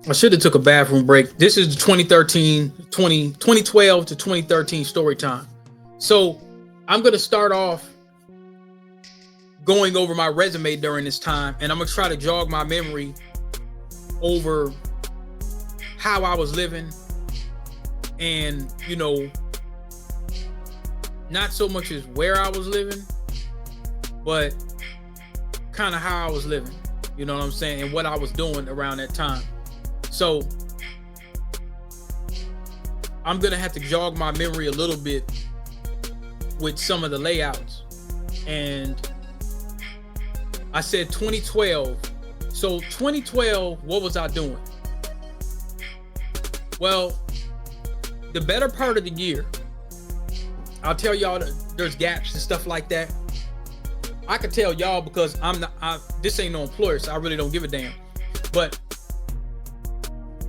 I should have took a bathroom break. This is the 2012 to 2013 story time. So I'm going to start off going over my resume during this time, and I'm going to try to jog my memory over how I was living, and, you know, not so much as where I was living, but kind of how I was living, you know what I'm saying, and what I was doing around that time. So I'm gonna have to jog my memory a little bit with some of the layouts. And I said 2012. So 2012, what was I doing? Well, the better part of the year, I'll tell y'all that there's gaps and stuff like that. I can tell y'all because this ain't no employer, so I really don't give a damn. But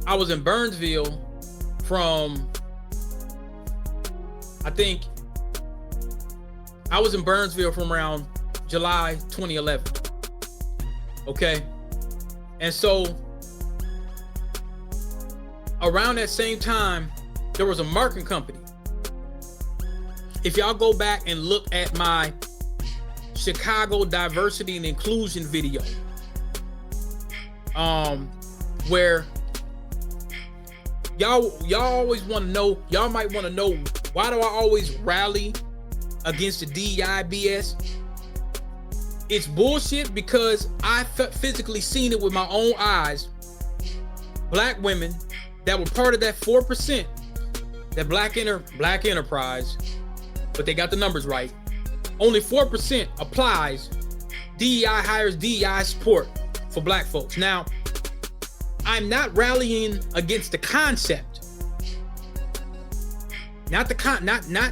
I was in Burnsville from, I was in Burnsville from around July 2011. Okay. And so around that same time, there was a marketing company. If y'all go back and look at my Chicago diversity and inclusion video, where y'all always want to know, y'all might want to know, why do I always rally against the DEI BS? It's bullshit because I physically seen it with my own eyes. Black women that were part of that 4%, that black enterprise, but they got the numbers right. Only 4% applies. DEI hires DEI support for black folks. Now, I'm not rallying against the concept. Not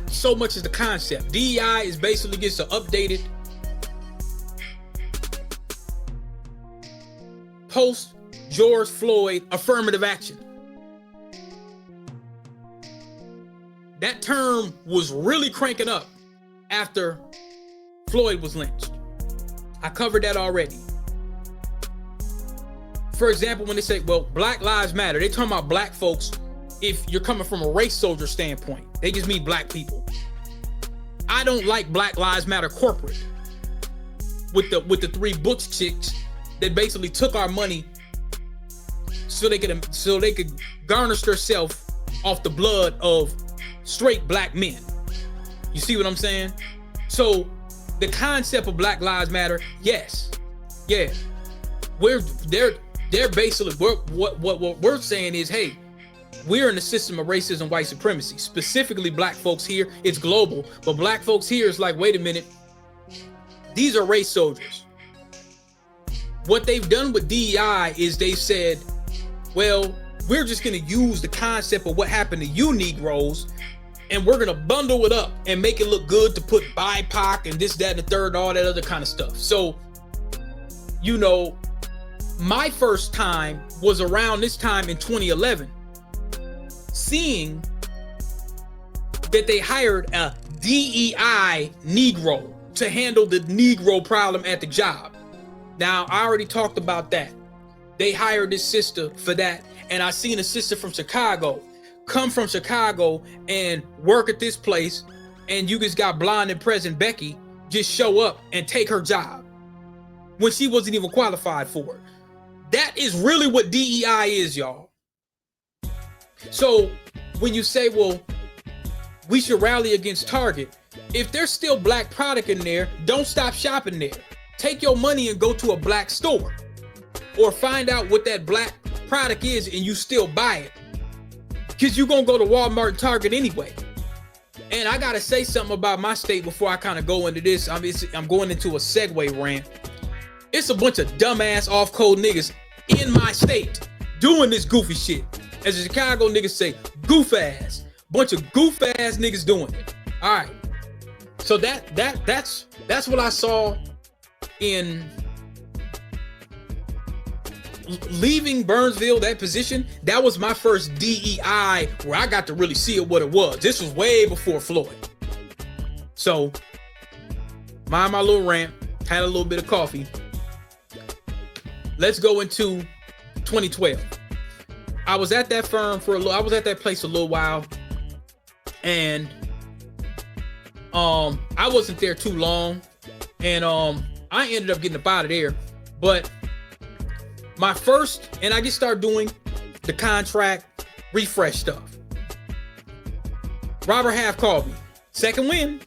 so much as the concept. DEI is basically just an updated post George Floyd affirmative action. That term was really cranking up after Floyd was lynched. I covered that already. For example, when they say, well, Black Lives Matter, they talking about black folks. If you're coming from a race soldier standpoint, they just mean black people. I don't like Black Lives Matter corporate with the three butch chicks that basically took our money so they could garnish themselves off the blood of straight black men. You see what I'm saying? So the concept of Black Lives Matter, yes, yeah, they're basically, what we're saying is, hey, we're in the system of racism, white supremacy. Specifically, black folks here. It's global, but black folks here is like, wait a minute, these are race soldiers. What they've done with DEI is they've said, well, we're just going to use the concept of what happened to you Negroes, and we're going to bundle it up and make it look good to put BIPOC and this, that, and the third, all that other kind of stuff. So, you know, my first time was around this time in 2011, seeing that they hired a DEI Negro to handle the Negro problem at the job. Now, I already talked about that. They hired this sister for that, and I seen a sister from Chicago come from Chicago and work at this place, and you just got blonde and present Becky just show up and take her job when she wasn't even qualified for it. That is really what DEI is, y'all. So when you say, well, we should rally against Target, if there's still black product in there, don't stop shopping there. Take your money and go to a black store, or find out what that black product is and you still buy it, because you're gonna go to Walmart and Target anyway. And I gotta say something about my state before I kind of go into this. I'm going into a segue rant. It's a bunch of dumbass off-code niggas in my state doing this goofy shit. As the Chicago niggas say, goof ass. Bunch of goof ass niggas doing it. All right. So that's what I saw in leaving Burnsville, that position. That was my first DEI where I got to really see it what it was. This was way before Floyd. So, mind my little rant, had a little bit of coffee. Let's go into 2012. I was at that firm for I was at that place a little while, and I wasn't there too long, and I ended up getting up out of there. But my first, and I just started doing the contract refresh stuff. Robert Half called me. Second win.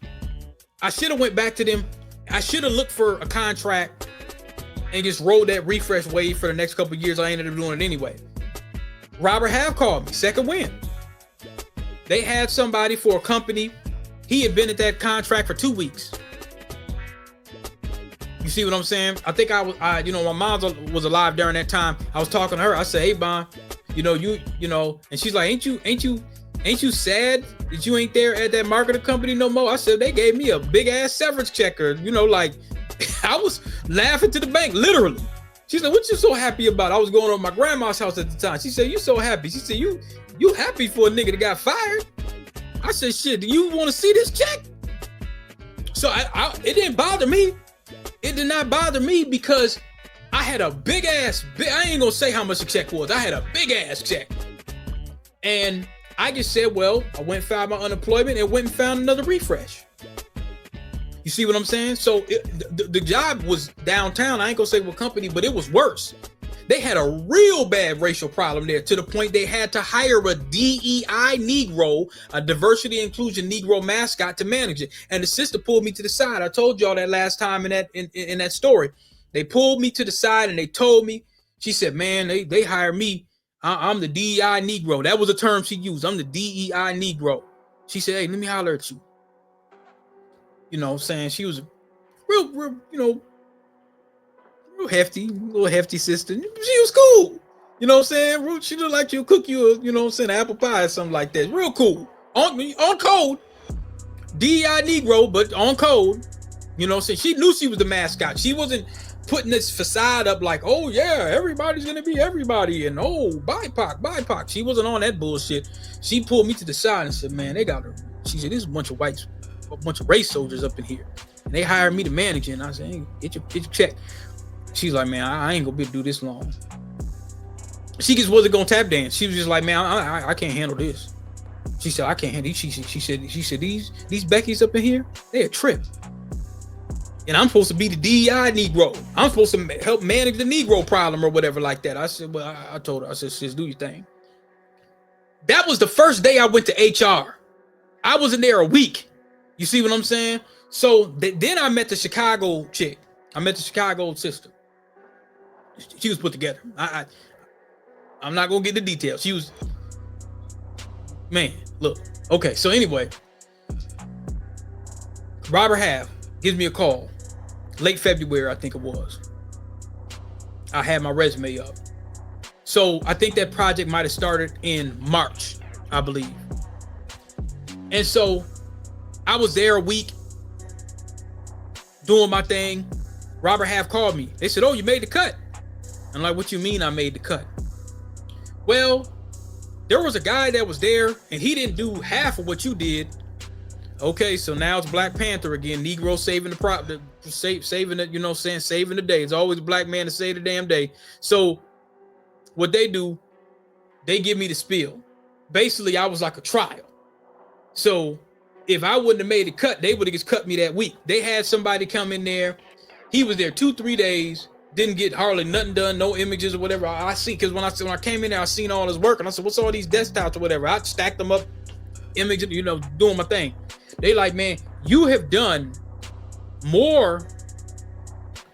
I should have went back to them. I should have looked for a contract and just rode that refresh wave for the next couple of years. I ended up doing it anyway. Robert Half called me. Second win. They had somebody for a company. He had been at that contract for 2 weeks. You see what I'm saying? I think my mom was alive during that time. I was talking to her. I said, "Hey, Bon, and she's like, ain't you sad that you ain't there at that marketing company no more?" I said, "They gave me a big ass severance checker." Like I was laughing to the bank, literally. She said, "What you so happy about?" I was going over to my grandma's house at the time. She said, "You so happy?" She said, You happy for a nigga that got fired?" I said, "Shit, do you want to see this check?" So it didn't bother me. It did not bother me because I had a big ass, I ain't gonna say how much the check was. I had a big ass check. And I just said, well, I went and filed my unemployment and went and found another refresh. You see what I'm saying? So the job was downtown. I ain't gonna say what company, but it was worse. They had a real bad racial problem there, to the point they had to hire a DEI Negro, a diversity inclusion Negro mascot, to manage it. And the sister pulled me to the side. I told y'all that last time in that story. They pulled me to the side and they told me, she said, "Man, they hired me. I'm the DEI Negro." That was a term she used. "I'm the DEI Negro." She said, "Hey, let me holler at you." Saying she was real, real hefty, little hefty sister. She was cool. You know what I'm saying? She looked like she'll cook you apple pie or something like that. Real cool. On code. DEI Negro, but on code. She knew she was the mascot. She wasn't putting this facade up like, "Oh yeah, everybody's gonna be everybody," and "Oh, BIPOC. She wasn't on that bullshit. She pulled me to the side and said, "Man, they got her." She said, "There's a bunch of race soldiers up in here. And they hired me to manage it." And I said, "Hey, get your check." She's like, "Man, I ain't gonna be able to do this long." She just wasn't gonna tap dance. She was just like, "Man, I can't handle this." She said, "I can't handle it." She said these Beckys up in here, they a trip. And I'm supposed to be the DEI Negro. I'm supposed to help manage the Negro problem or whatever like that. I said, well, I told her, I said, "Sis, do your thing." That was the first day I went to HR. I was in there a week. You see what I'm saying? So then I met the Chicago chick. I met the Chicago sister. She was put together. I'm not gonna get the details. She was, man, look. Okay, so anyway, Robert Half gives me a call. Late February, I think it was. I had my resume up. So I think that project might have started in March, I believe. And so I was there a week doing my thing. Robert Half called me. They said, "Oh, you made the cut." I'm like, "What you mean I made the cut?" "Well, there was a guy that was there and he didn't do half of what you did." Okay, so now it's Black Panther again. Negro saving saving it, saving the day. It's always a black man to save the damn day. So what they do, they give me the spiel. Basically, I was like a trial. So if I wouldn't have made the cut, they would have just cut me that week. They had somebody come in there. He was there 2-3 days, didn't get hardly nothing done, no images or whatever. I see, because when I came in there, I seen all his work, and I said, "What's all these desktops or whatever?" I stacked them up, images, doing my thing. They like, "Man, you have done more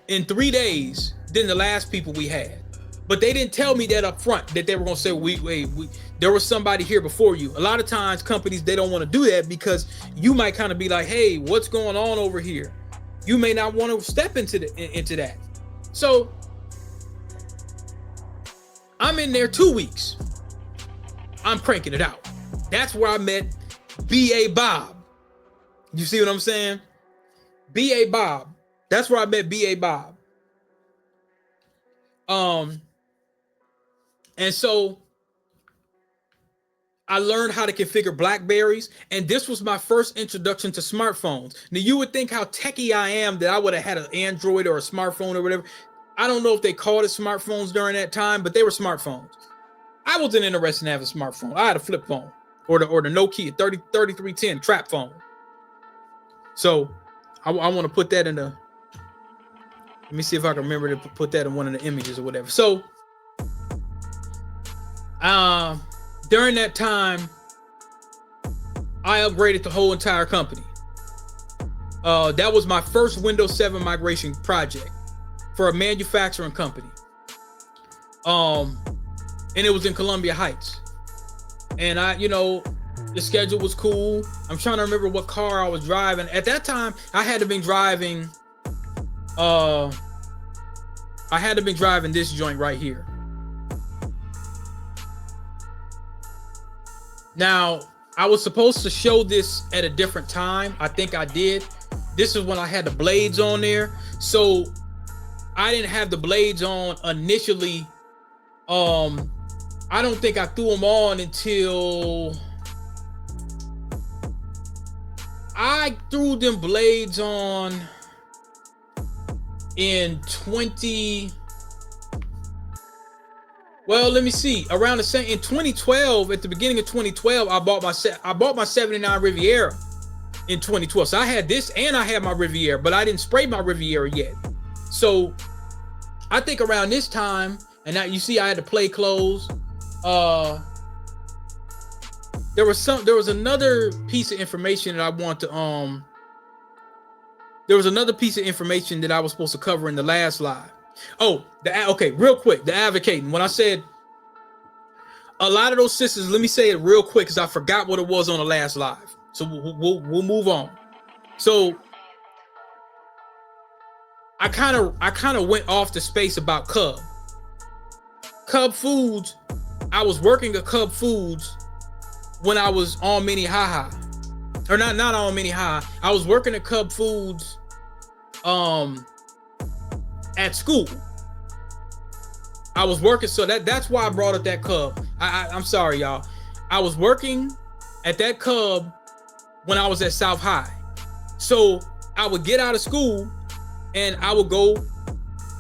in 3 days than the last people we had." But they didn't tell me that up front, that they were gonna say, there was somebody here before you. A lot of times companies, they don't want to do that because you might kind of be like, "Hey, what's going on over here?" You may not want to step into that. So I'm in there 2 weeks. I'm cranking it out. That's where I met B.A. Bob. You see what I'm saying? B.A. Bob. That's where I met B.A. Bob. And so I learned how to configure Blackberries, and this was my first introduction to smartphones. Now, you would think how techie I am that I would have had an Android or a smartphone or whatever. I don't know if they called it smartphones during that time, but they were smartphones. I wasn't interested in having a smartphone. I had a flip phone or the Nokia 3310 trap phone. So I want to put that in the. Let me see if I can remember to put that in one of the images or whatever. So during that time, I upgraded the whole entire company. That was my first Windows 7 migration project for a manufacturing company. And it was in Columbia Heights. And the schedule was cool. I'm trying to remember what car I was driving. At that time, I had to been driving this joint right here. Now, I was supposed to show this at a different time. I think I did. This is when I had the blades on there. So I didn't have the blades on initially. I don't think I threw them on until I threw them blades on in 20. Well, let me see. Around the same in 2012, at the beginning of 2012, I bought my 79 Riviera in 2012. So I had this and I had my Riviera, but I didn't spray my Riviera yet. So I think around this time, and now you see I had to play clothes. There was another piece of information that I want to there was another piece of information that I was supposed to cover in the last live. Oh, okay, real quick, the advocating. When I said a lot of those sisters, let me say it real quick because I forgot what it was on the last live. So we'll move on. So I kind of went off the space about Cub Foods. I was working at Cub Foods when I was on Minnehaha, or not on Minnehaha. I was working at Cub Foods at school. I was working, so that's why I brought up that Cub. I'm sorry, y'all. I was working at that Cub when I was at South High. So I would get out of school and I would go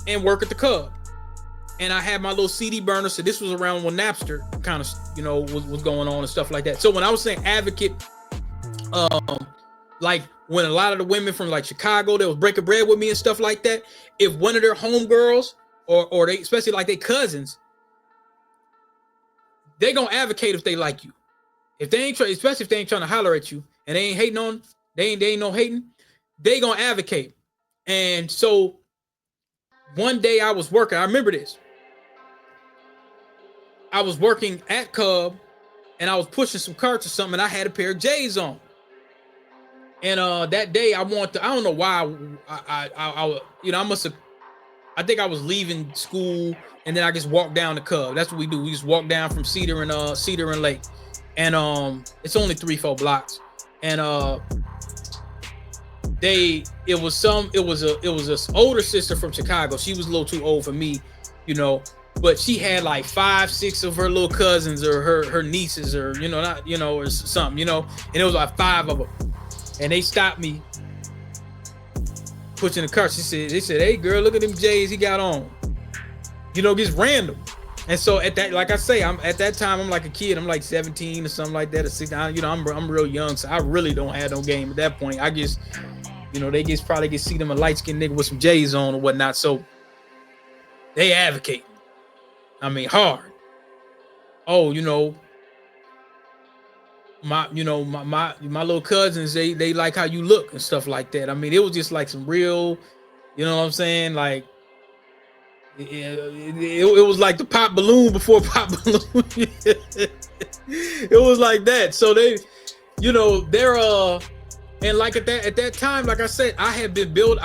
and work at the Cub. And I had my little CD burner. So this was around when Napster kind of, was going on and stuff like that. So when I was saying advocate, like when a lot of the women from like Chicago, they was breaking bread with me and stuff like that. If one of their homegirls or they, especially like their cousins, they gonna advocate if they like you. If they ain't especially if they ain't trying to holler at you and they ain't hating on, they ain't no hating, they gonna advocate. And so one day I was working, I remember this. I was working at Cub and I was pushing some carts or something and I had a pair of J's on. And that day I don't know why I think I was leaving school and then I just walked down the Cub. That's what we do. We just walk down from Cedar and Lake. And it's only 3-4 blocks. And it was a older sister from Chicago. She was a little too old for me, but she had like 5-6 of her little cousins or her nieces or or something, and it was like 5 of them. And they stopped me pushing the cart. They said, "Hey girl, look at them J's he got on." Just random. And so at that, like I say, at that time I'm like a kid. I'm like 17 or something like that, or 16. I'm real young, so I really don't have no game at that point. I just, they probably see them a light skinned nigga with some J's on or whatnot. So they advocate. I mean, hard. Oh, my little cousins, they like how you look and stuff like that. I mean, it was just like some real, what I'm saying? Like, it was like the pop balloon before pop balloon. It was like that. So they're and like at that time, like I said, I had built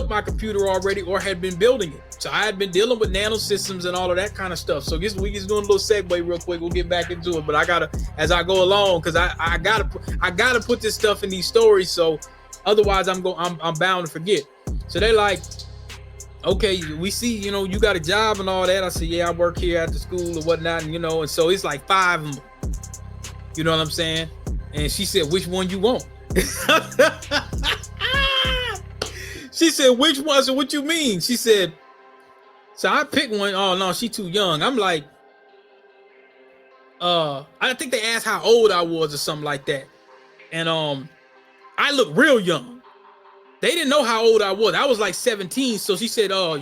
my computer already or had been building it. So I had been dealing with nano systems and all of that kind of stuff. So we just doing a little segue real quick. We'll get back into it, but I gotta, as I go along, because I gotta put this stuff in these stories. So otherwise I'm bound to forget. So they like, okay, we see, you got a job and all that. I said, yeah, I work here at the school or whatnot, and and so it's like 5 of them. You know what I'm saying? And she said, which one you want? She said, which one? So what you mean? She said, so I picked one. Oh no, she too young. I'm like, I think they asked how old I was or something like that. And I looked real young. They didn't know how old I was. I was like 17. So she said, I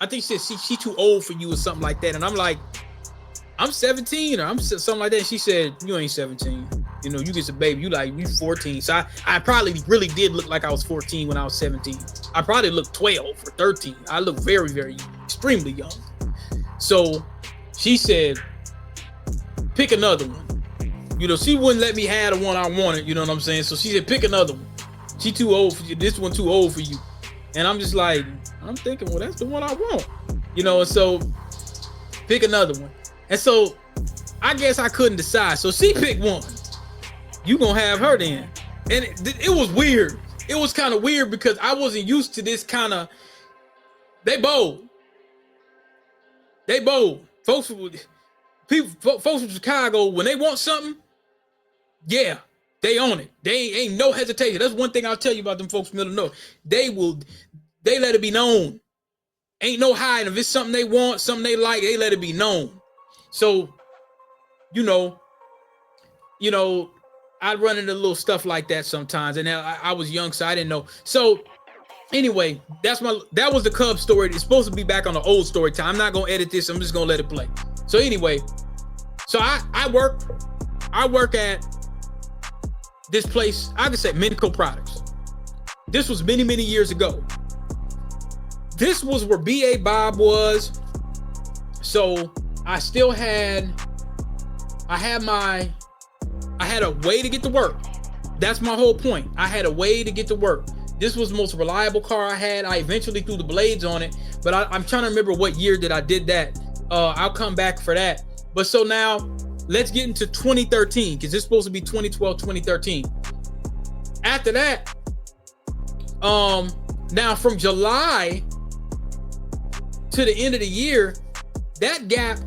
think she said she too old for you or something like that. And I'm like, I'm 17 or I'm something like that. And she said, you ain't 17. You know, you just a baby. You 14. So I probably really did look like I was 14 when I was 17. I probably looked 12 or 13. I look very, very extremely young. So she said, pick another one. You know, she wouldn't let me have the one I wanted. You know what I'm saying? So she said, pick another one. She too old for you. This one too old for you. And I'm just like, I'm thinking, well, that's the one I want. You know, and so pick another one. And so I guess I couldn't decide. So she picked one. You gonna have her then. And it was weird. It was kind of weird because I wasn't used to this kind of, they bold. They bold. Folks from Chicago, when they want something, yeah, they own it. They ain't no hesitation. That's one thing I'll tell you about them folks from Middle North. They let it be known. Ain't no hiding. If it's something they want, something they like, they let it be known. So, you know, I'd run into little stuff like that sometimes. And I was young, so I didn't know. So anyway, that was the Cubs story. It's supposed to be back on the old story time. I'm not gonna edit this. I'm just gonna let it play. So anyway, so I work at this place, I could say Medical Products. This was many, many years ago. This was where B.A. Bob was. So I had a way to get to work. That's my whole point. I had a way to get to work. This was the most reliable car I had. I eventually threw the blades on it, but I'm trying to remember what year that I did that. I'll come back for that. But so now let's get into 2013 because it's supposed to be 2012, 2013. After that, now from July to the end of the year, that gap,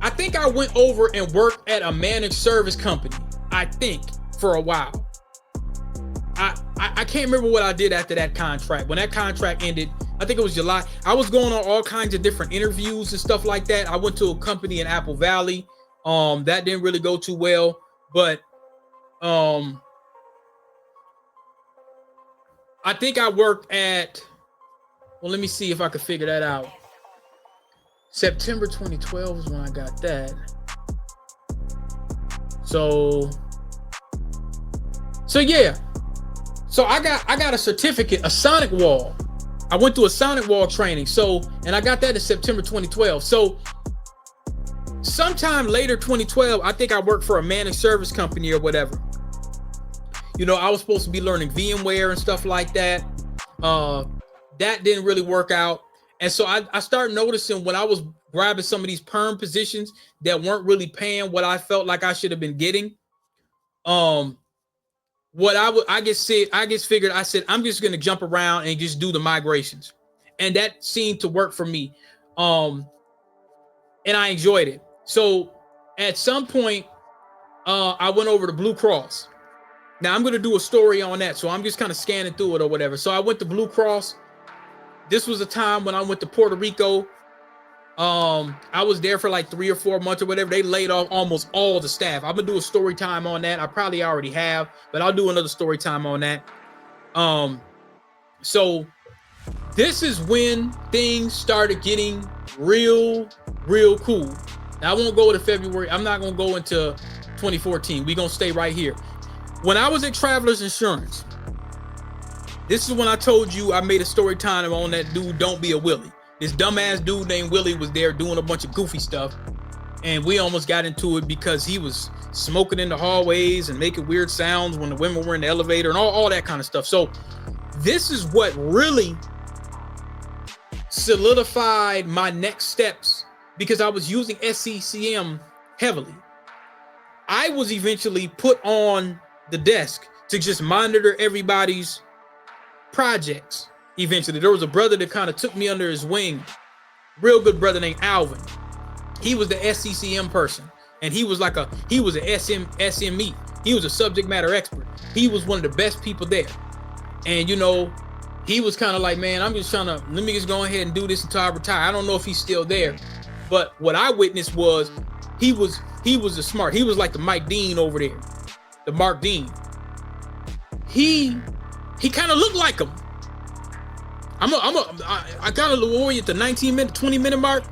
I think I went over and worked at a managed service company, I think, for a while. I can't remember what I did after that contract. When that contract ended, I think it was July. I was going on all kinds of different interviews and stuff like that. I went to a company in Apple Valley. That didn't really go too well, but I think I worked at, well, let me see if I could figure that out. September 2012 is when I got that. So yeah. So I got a certificate, a sonic wall. I went through a sonic wall training. So, and I got that in September 2012. So sometime later 2012, I think I worked for a managed service company or whatever. You know, I was supposed to be learning VMware and stuff like that. That didn't really work out. And so I started noticing when I was grabbing some of these perm positions that weren't really paying what I felt like I should have been getting. I just figured, I said, I'm just going to jump around and just do the migrations. And that seemed to work for me. And I enjoyed it. So at some point, I went over to Blue Cross. Now I'm going to do a story on that. So I'm just kind of scanning through it or whatever. So I went to Blue Cross. This was a time when I went to Puerto Rico. I was there for like 3 or 4 months or whatever. They laid off almost all the staff. I'm gonna do a story time on that. I probably already have, but I'll do another story time on that. So this is when things started getting real cool. Now I won't go to February. I'm not gonna go into 2014. We're gonna stay right here. When I was at Travelers Insurance, this is when I told you I made a story time on that dude, Don't Be a Willie. This dumbass dude named Willie was there doing a bunch of goofy stuff. And we almost got into it because he was smoking in the hallways and making weird sounds when the women were in the elevator and all that kind of stuff. So this is what really solidified my next steps because I was using SCCM heavily. I was eventually put on the desk to just monitor everybody's projects. Eventually, there was a brother that kind of took me under his wing, real good brother named Alvin. He was the SCCM person, and he was an SME. He was a subject matter expert. He was one of the best people there, and you know, he was kind of like, man, I'm just let me just go ahead and do this until I retire. I don't know if he's still there, but what I witnessed was he was a smart. He was like the Mike Dean over there, the Mark Dean. He kind of looked like him. I got a little at the 19-minute, 20-minute mark.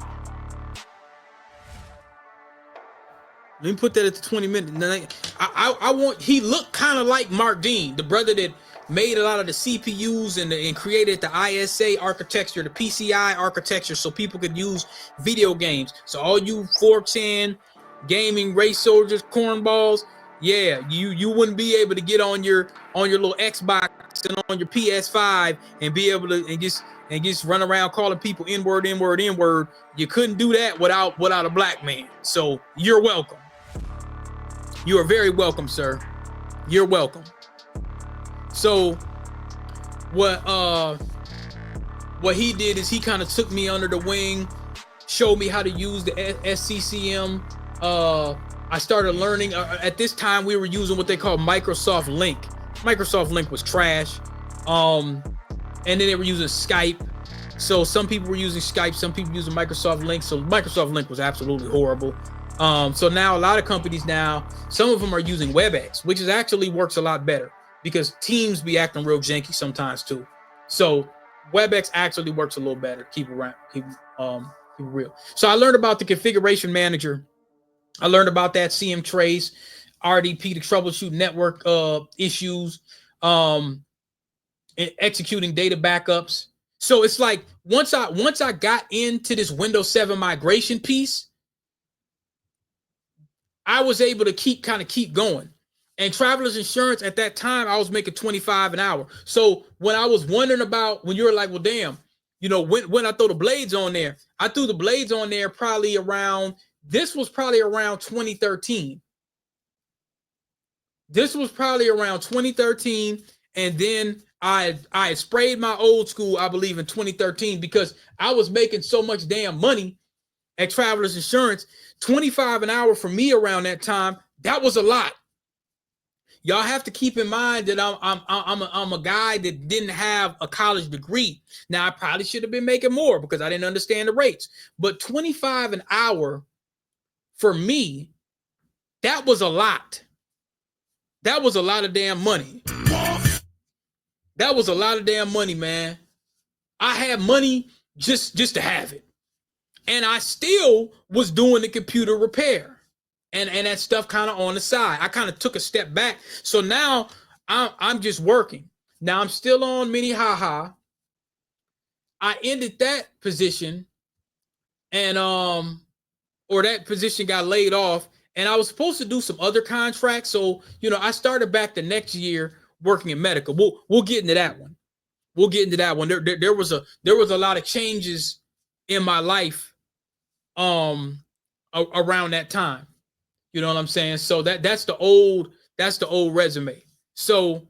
Let me put that at the 20-minute. I want. He looked kind of like Mark Dean, the brother that made a lot of the CPUs and created the ISA architecture, the PCI architecture, so people could use video games. So all you 4chan gaming race soldiers, cornballs, yeah, you wouldn't be able to get on your little Xbox and on your PS5 and be able to and just run around calling people N-word, N-word, N-word. You couldn't do that without a black man. So you're welcome. You are very welcome, sir. You're welcome. So what he did is he kind of took me under the wing, showed me how to use the SCCM. I started learning. At this time, we were using what they call Microsoft Link. Microsoft Link was trash. And then they were using Skype. So some people were using Skype, some people using Microsoft Link. So Microsoft Link was absolutely horrible. So now a lot of companies now, some of them are using WebEx, which is actually works a lot better because Teams be acting real janky sometimes too. So WebEx actually works a little better. Keep it real. So I learned about the configuration manager. I learned about that CM Trace, RDP to troubleshoot network issues, executing data backups. So it's like once I got into this Windows 7 migration piece, I was able to keep going. And Travelers Insurance at that time, I was making $25 an hour. So when I was wondering about, when you were like, well, damn, you know, when I throw the blades on there, I threw the blades on there probably around, this was probably around 2013. This was probably around 2013. And then I sprayed my old school, I believe, in 2013 because I was making so much damn money at Travelers Insurance. $25 an hour for me around that time, that was a lot. Y'all have to keep in mind that I'm a guy that didn't have a college degree. Now I probably should have been making more because I didn't understand the rates. But $25 an hour for me, that was a lot. That was a lot of damn money. That was a lot of damn money, man. I had money just to have it. And I still was doing the computer repair and that stuff kind of on the side. I kind of took a step back. So now I'm just working. Now I'm still on Minnehaha. I ended that position and or that position got laid off and I was supposed to do some other contracts. So, you know, I started back the next year working in medical. We'll get into that one. We'll get into that one. There was a lot of changes in my life around that time. You know what I'm saying? So that's the old resume. So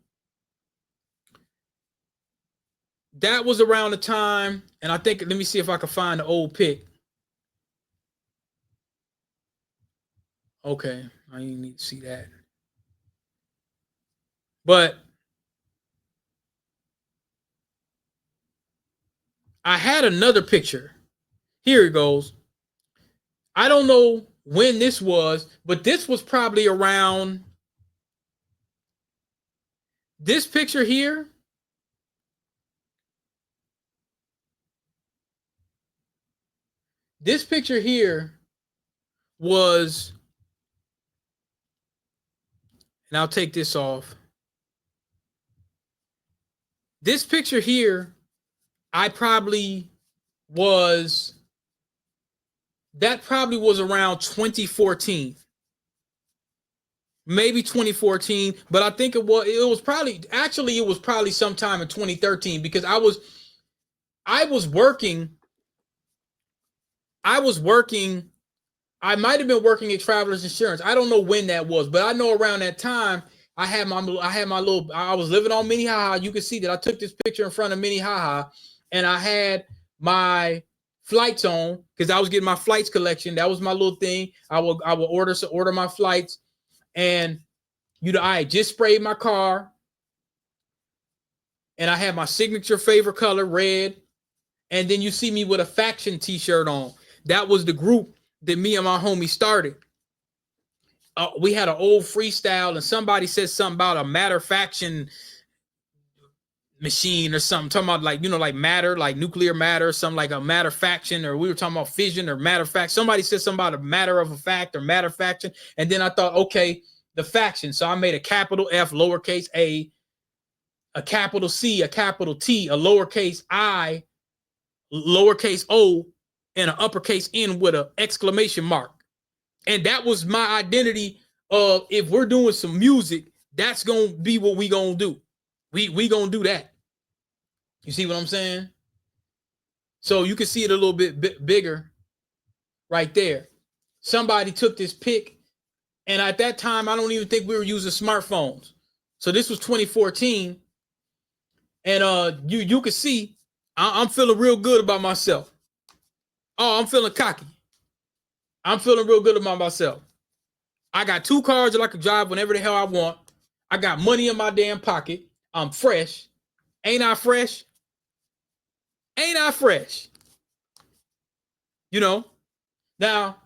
that was around the time, and I think, let me see if I can find the old pic. Okay, I didn't need to see that. But I had another picture. Here it goes. I don't know when this was, but this was probably around this picture here. This picture here was, and I'll take this off. This picture here, I probably was, that probably was around 2014. Maybe 2014, but I think it was probably sometime in 2013 because I was working. I might have been working at Travelers Insurance. I don't know when that was, but I know around that time I was living on Minnehaha. You can see that I took this picture in front of Minnehaha and I had my flights on because I was getting my flights collection. That was my little thing. I would order my flights. And, you know, I just sprayed my car and I had my signature favorite color, red. And then you see me with a faction t-shirt on. That was the group that me and my homie started. we had an old freestyle, and somebody said something about a matterfaction machine or something, talking about like, like matter, like nuclear matter, something like a matterfaction, or we were talking about fission or matter fact. Somebody said something about a matter of a fact or matterfaction, and then I thought, okay, the faction. So I made a capital F, lowercase a capital C, a capital T, a lowercase I, lowercase O, and an uppercase N with an exclamation mark. And that was my identity of, if we're doing some music, that's gonna be what we gonna do. We gonna do that. You see what I'm saying? So you can see it a little bit bigger right there. Somebody took this pic, and at that time, I don't even think we were using smartphones. So this was 2014, and you can see I'm feeling real good about myself. Oh, I'm feeling cocky. I'm feeling real good about myself. I got 2 cars that I can drive whenever the hell I want. I got money in my damn pocket. I'm fresh. Ain't I fresh? Ain't I fresh? Now,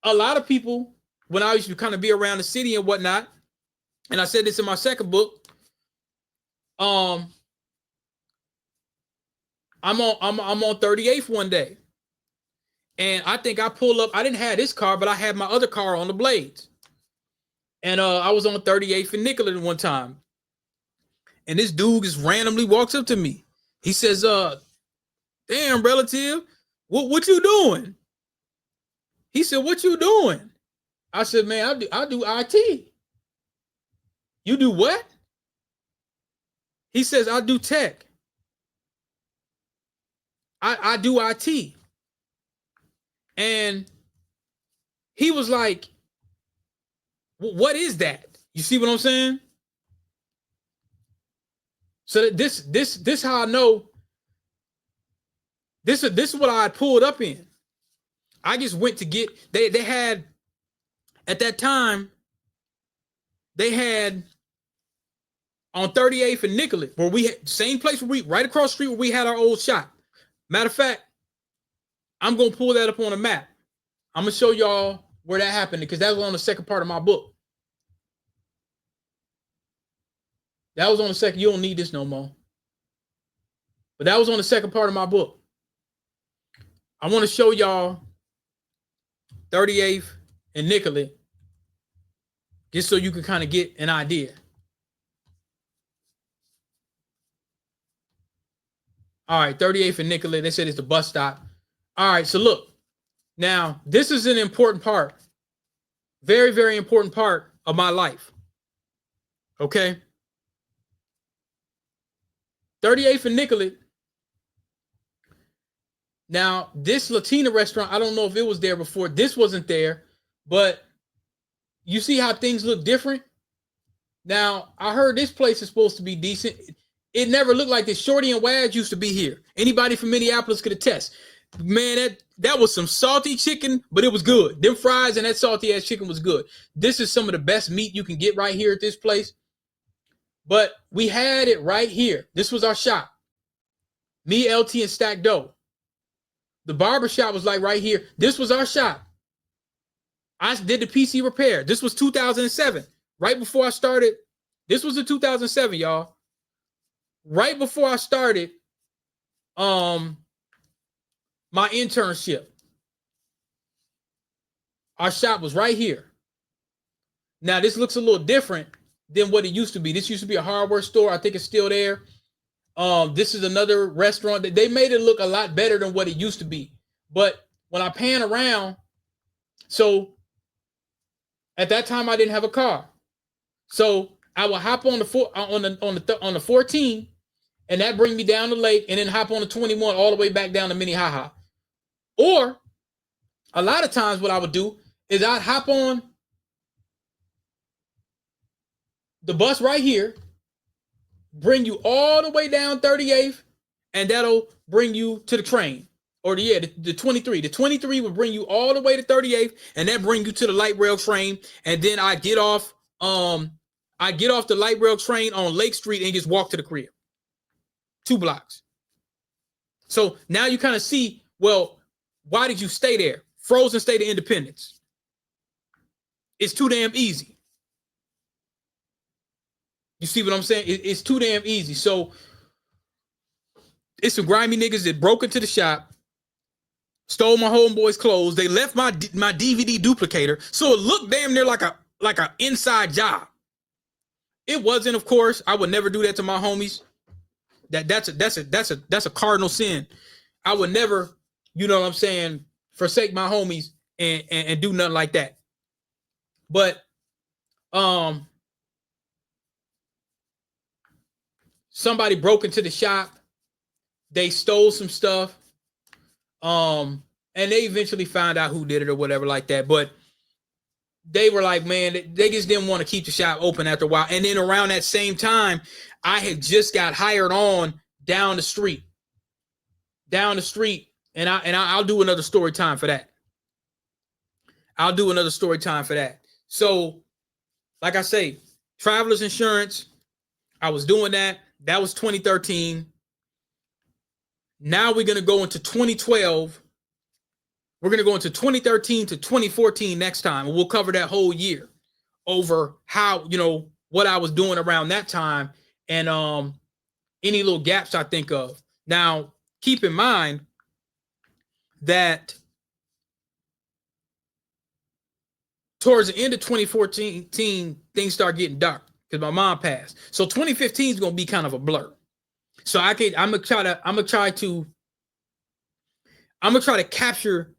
a lot of people, when I used to kind of be around the city and whatnot, and I said this in my second book, I'm on 38th one day. And I think I pull up, I didn't have this car, but I had my other car on the blades. And I was on 38th and Nicollet one time. And this dude just randomly walks up to me. He says, damn, relative, what you doing? He said, what you doing? I said, man, I do IT. You do what? He says, I do tech. I do IT. And he was like, what is that? You see what I'm saying? So this how I know this is what I had pulled up in. I just went to get, they had, at that time, they had on 38th and Nicollet, where we had, same place where right across the street where we had our old shop. Matter of fact, I'm going to pull that up on a map. I'm going to show y'all where that happened, because that was on the second part of my book. That was on the second, you don't need this no more. But that was on the second part of my book. I want to show y'all 38th and Nicollet, just so you can kind of get an idea. All right, 38th and Nicollet, they said it's the bus stop. All right, so look. Now, this is an important part. Very, very important part of my life. Okay? 38th and Nicollet. Now, this Latina restaurant, I don't know if it was there before. This wasn't there, but you see how things look different? Now, I heard this place is supposed to be decent. It never looked like this. Shorty and Wags used to be here. Anybody from Minneapolis could attest. Man, that was some salty chicken, but it was good. Them fries and that salty ass chicken was good. This is some of the best meat you can get right here at this place. But we had it right here. This was our shop. Me, LT, and Stack Dough. The barber shop was like right here. This was our shop. I did the PC repair. This was 2007. Right before I started. This was in 2007, y'all. Right before I started my internship. Our shop was right here. Now, this looks a little different than what it used to be. This used to be a hardware store. I think it's still there. This is another restaurant that they made it look a lot better than what it used to be. But when I pan around, so at that time I didn't have a car, so I would hop on the 14, and that bring me down the lake, and then hop on the 21 all the way back down to Minnehaha. Or a lot of times, what I would do is I'd hop on the bus right here, bring you all the way down 38th, and that'll bring you to the train. Or the 23. The 23 will bring you all the way to 38th, and that bring you to the light rail train. And then I get off the light rail train on Lake Street and just walk to the crib. 2 blocks. So now you kind of see, well, why did you stay there? Frozen State of Independence. It's too damn easy. You see what I'm saying? It's too damn easy. So it's some grimy niggas that broke into the shop, stole my homeboy's clothes. They left my DVD duplicator, so it looked damn near like a inside job. It wasn't, of course. I would never do that to my homies. That's a cardinal sin. I would never, you know what I'm saying, forsake my homies and do nothing like that. But somebody broke into the shop. They stole some stuff. And they eventually found out who did it or whatever like that. But they were like, man, they just didn't want to keep the shop open after a while. And then around that same time, I had just got hired on down the street. And I'll do another story time for that. So, like I say, traveler's insurance, I was doing that. That was 2013. Now we're going to go into 2012. We're going to go into 2013 to 2014 next time. And we'll cover that whole year over how, what I was doing around that time and any little gaps I think of. Now, keep in mind that towards the end of 2014, things start getting dark because my mom passed. So 2015 is going to be kind of a blur. So I'm gonna try to capture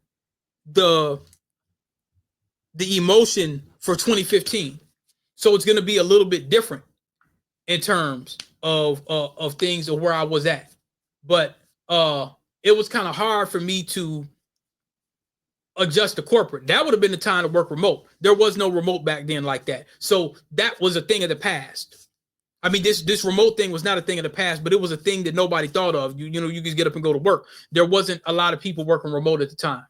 the emotion for 2015. So it's gonna be a little bit different in terms of things of where I was at. But it was kind of hard for me to adjust to corporate. That would have been the time to work remote. There was no remote back then like that. So that was a thing of the past. I mean, this remote thing was not a thing of the past, but it was a thing that nobody thought of. You just get up and go to work. There wasn't a lot of people working remote at the time.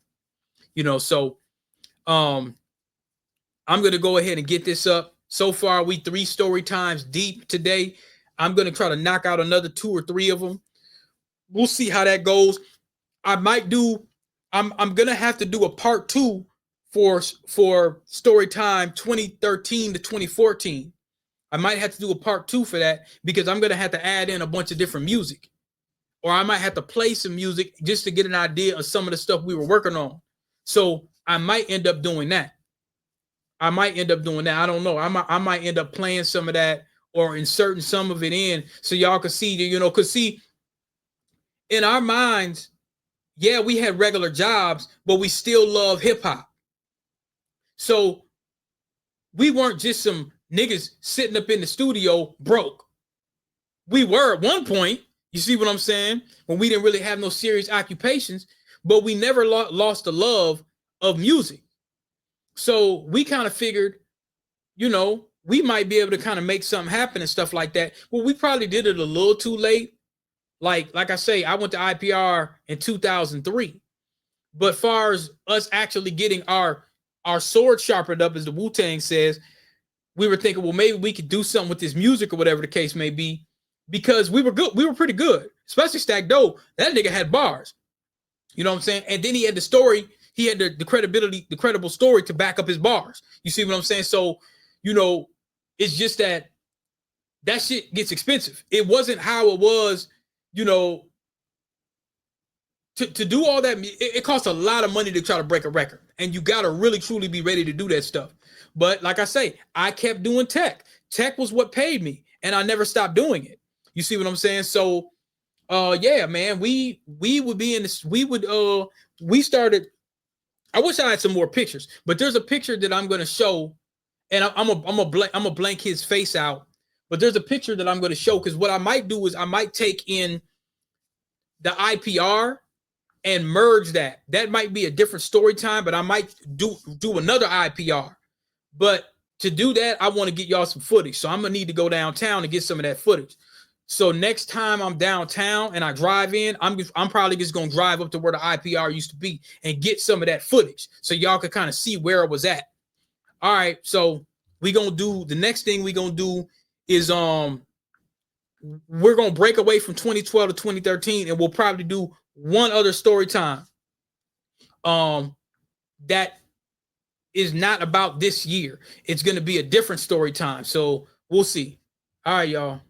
So I'm going to go ahead and get this up. So far, we 3 story times deep today. I'm going to try to knock out another 2 or 3 of them. We'll see how that goes. I'm going to have to do a part 2 for Storytime 2013 to 2014. I might have to do a part 2 for that because I'm going to have to add in a bunch of different music. Or I might have to play some music just to get an idea of some of the stuff we were working on. So I might end up doing that. I don't know. I might end up playing some of that or inserting some of it in so y'all can see, because see, in our minds, yeah, we had regular jobs, but we still love hip hop. So we weren't just some niggas sitting up in the studio broke. We were at one point, you see what I'm saying? When we didn't really have no serious occupations, but we never lost the love of music. So we kind of figured, we might be able to kind of make something happen and stuff like that. Well, we probably did it a little too late. Like I say, I went to IPR in 2003. But far as us actually getting our sword sharpened up, as the Wu-Tang says, we were thinking, well, maybe we could do something with this music or whatever the case may be, because we were good. We were pretty good, especially Stack Doe. That nigga had bars. You know what I'm saying? And then he had the story. He had the credibility, the credible story to back up his bars. You see what I'm saying? So, it's just that shit gets expensive. It wasn't how it was, to do all that. It costs a lot of money to try to break a record. And you got to really, truly be ready to do that stuff. But like I say, I kept doing tech. Tech was what paid me. And I never stopped doing it. You see what I'm saying? So, yeah, man, we would be in this. We started. I wish I had some more pictures, but there's a picture that I'm going to show, and I'm a blank his face out. But there's a picture that I'm going to show, because what I might do is I might take in the IPR and merge that. That might be a different story time, but I might do another IPR. But to do that, I want to get y'all some footage. So I'm going to need to go downtown and get some of that footage. So next time I'm downtown and I drive in, I'm probably just going to drive up to where the IPR used to be and get some of that footage so y'all can kind of see where it was at. All right, so we're going to do, the next thing we're going to do is we're going to break away from 2012 to 2013, and we'll probably do one other story time that is not about this year. It's going to be a different story time. So we'll see. All right, y'all.